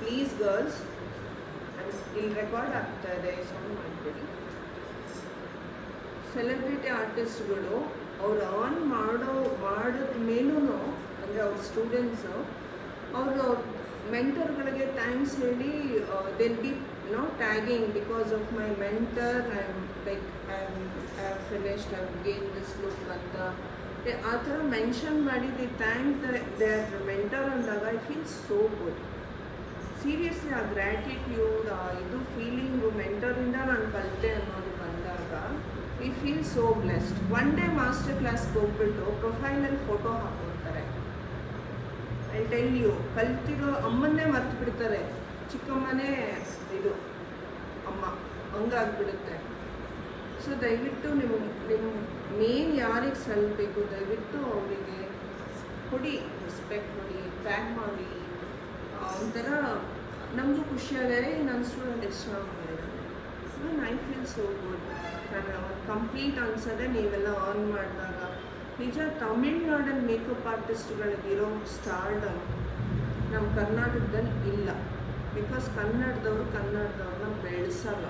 Please girls, ಇಲ್ಲಿ record ಆಗ್ತಾ ಇದೆ, ಸೌಂಡ್ ಮಾಡಬೇಡಿ. ಸೆಲೆಬ್ರಿಟಿ ಆರ್ಟಿಸ್ಟ್ಗಳು ಅವ್ರು ಅರ್ನ್ ಮಾಡಿದ ಮೇಲೂ ಅಂದರೆ ಅವ್ರ ಸ್ಟೂಡೆಂಟ್ಸು ಅವರು ಮೆಂಟರ್ಗಳಿಗೆ ಥ್ಯಾಂಕ್ಸ್ ಹೇಳಿ they'll be tagging because of my mentor, I have finished, I have gain this look ಅಂತ ಆ ಥರ ಮೆನ್ಷನ್ ಮಾಡಿ ದಿ ಥ್ಯಾಂಕ್ ದೇರ್ ಮೆಂಟರ್ ಅಂದಾಗ I feel so good. Seriously ಆ ಗ್ರ್ಯಾಟಿಟ್ಯೂಡ್, ಇದು ಫೀಲಿಂಗು ಮೆಂಟರಿಂದ ನಾನು ಕಲಿತೆ ಅನ್ನೋದು ಬಂದಾಗ we feel so blessed. One day master ಕ್ಲಾಸ್ಗೆ ಹೋಗ್ಬಿಟ್ಟು ಪ್ರೊಫೈಲಲ್ಲಿ ಫೋಟೋ ಹಾಕ್ಕೊಡ್ತಾರೆ. ಐ ಟೆಲ್ ಯು, ಕಲ್ತಿರೋ ಅಮ್ಮನ್ನೇ ಮರ್ತು ಬಿಡ್ತಾರೆ, ಚಿಕ್ಕಮ್ಮನೇ ಇದು ಅಮ್ಮ, ಹಂಗಾಗ್ಬಿಡುತ್ತೆ. ಸೊ ದಯವಿಟ್ಟು ನಿಮ್ಮ ಮೇನ್ ಯಾರಿಗೆ ಸಲ್ಲಬೇಕು ದಯವಿಟ್ಟು ಅವರಿಗೆ ಕೊಡಿ, ರೆಸ್ಪೆಕ್ಟ್ ಕೊಡಿ, ಟ್ಯಾಗ್ ಮಾಡಿ. ಒಂಥರ ನಮಗೂ ಖುಷಿಯಾದರೆ ನನ್ನ ಸ್ಟೂಡೆಂಟ್ ಎಷ್ಟು ಚೆನ್ನಾಗಿ ಮಾಡಿದ್ದಾರೆ. I feel so good. ನಾನು ಕಂಪ್ಲೀಟ್ ಅನ್ಸೋದೆ ನೀವೆಲ್ಲ ಆನ್ ಮಾಡಿದಾಗ. ನಿಜ ತಮಿಳ್ನಾಡಲ್ಲಿ ಮೇಕಪ್ ಆರ್ಟಿಸ್ಟ್ಗಳಿಗಿರೋ ಸ್ಟಾರ್ಡಮ್ ನಮ್ಮ ಕರ್ನಾಟಕದಲ್ಲಿ ಇಲ್ಲ. ಬಿಕಾಸ್ ಕನ್ನಡದವ್ರನ್ನ ಬೆಳೆಸಲ್ಲ.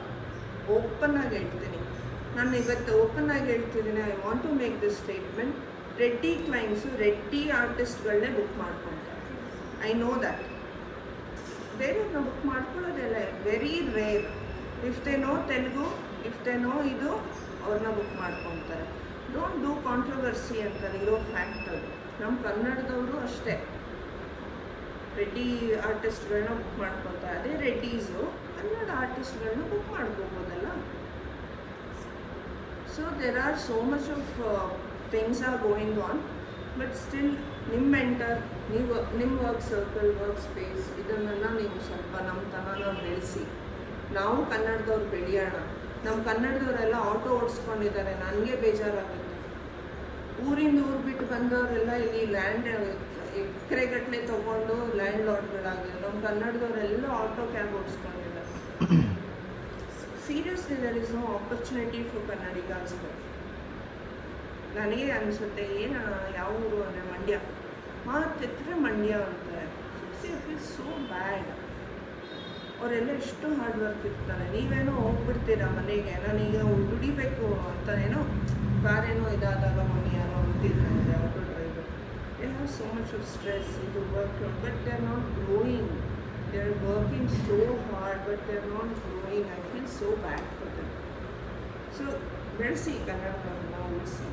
ಓಪನ್ ಆಗಿ ಹೇಳ್ತೀನಿ, ನಾನು ಇವತ್ತು ಓಪನ್ ಆಗಿ ಹೇಳ್ತಿದ್ದೀನಿ. I want to make this statement. Reddy clients Reddy ಆರ್ಟಿಸ್ಟ್ಗಳನ್ನೇ ಬುಕ್ ಮಾಡ್ಕೊತಾರೆ. I know that. ಬೇರೆಯವ್ರನ್ನ ಬುಕ್ ಮಾಡ್ಕೊಳ್ಳೋದೆಲ್ಲ very rare. If they know Telugu, if they know ಇದು, ಅವ್ರನ್ನ ಬುಕ್ ಮಾಡ್ಕೊತಾರೆ. ಡೋಂಟ್ ಡೂ ಕಾಂಟ್ರವರ್ಸಿ ಅಂತಾರೆ, ಇರೋ ಫ್ಯಾಕ್ಟ್ ಅದು. ನಮ್ಮ ಕನ್ನಡದವರು ಅಷ್ಟೇ ರೆಡ್ಡಿ ಆರ್ಟಿಸ್ಟ್ಗಳನ್ನ ಬುಕ್ ಮಾಡ್ಕೊತಾರೆ. ಅದೇ ರೆಡ್ಡೀಸು ಕನ್ನಡ ಆರ್ಟಿಸ್ಟ್ಗಳನ್ನ ಬುಕ್ ಮಾಡ್ಕೋಬೋದಲ್ಲ. So there are so much of things are going on, but still ನಿಮ್ಮ ಮೆಂಟರ್, ನಿಮ್ಮ ವರ್ಕ್ ಸರ್ಕಲ್, ವರ್ಕ್ ಸ್ಪೇಸ್ ಇದನ್ನೆಲ್ಲ ನೀವು ಸ್ವಲ್ಪ ನಮ್ಮ ತನನ ಬೆಳೆಸಿ. ನಾವು ಕನ್ನಡದವ್ರು ಬೆಳೆಯೋಣ. ನಮ್ಮ ಕನ್ನಡದವರೆಲ್ಲ ಆಟೋ ಓಡಿಸ್ಕೊಂಡಿದ್ದಾರೆ, ನನಗೆ ಬೇಜಾರಾಗುತ್ತೆ. ಊರಿಂದ ಊರು ಬಿಟ್ಟು ಬಂದವರೆಲ್ಲ ಇಲ್ಲಿ ಲ್ಯಾಂಡ್ ಎಕರೆಗಟ್ಟಲೆ ತೊಗೊಂಡು ಲ್ಯಾಂಡ್ ಲಾಟ್ಗಳಾಗಿದೆ. ನಮ್ಮ ಕನ್ನಡದವರೆಲ್ಲ ಆಟೋ ಕ್ಯಾಬ್ ಓಡಿಸ್ಕೊಂಡಿದ್ದಾರೆ. Seriously there is no opportunity for ಕನ್ನಡಿಗರ್ಸ್. ನನಗೆ ಅನಿಸುತ್ತೆ, ಏನು ಯಾವ ಊರು ಅಂದರೆ ಮಂಡ್ಯ, ಮಾತೆತ್ತರೆ ಮಂಡ್ಯ ಅಂತಾರೆ. ಇಟ್ಸ್ ಸೋ ಬ್ಯಾಡ್. ಅವರೆಲ್ಲ ಎಷ್ಟು ಹಾರ್ಡ್ ವರ್ಕ್ ಇರ್ತಾರೆ. ನೀವೇನೋ ಹೋಗ್ಬಿಡ್ತೀರಾ ಮನೆಗೆ, ನಾನೀಗ ದುಡಿಬೇಕು ಅಂತನೇನೋ ಕಾರೇನೋ ಇದಾದಾಗ ಮೊನ್ನೆ ಯಾರೋ ಅಂತಿದ್ದಾರೆ auto driver. They have so much of stress, ಇದು work, but they are not growing. They are working so hard, but they are not growing. I feel so bad for them. So ಬೆಳೆಸಿ, ಕನ್ನಡವನ್ನು ಉಳಿಸಿ.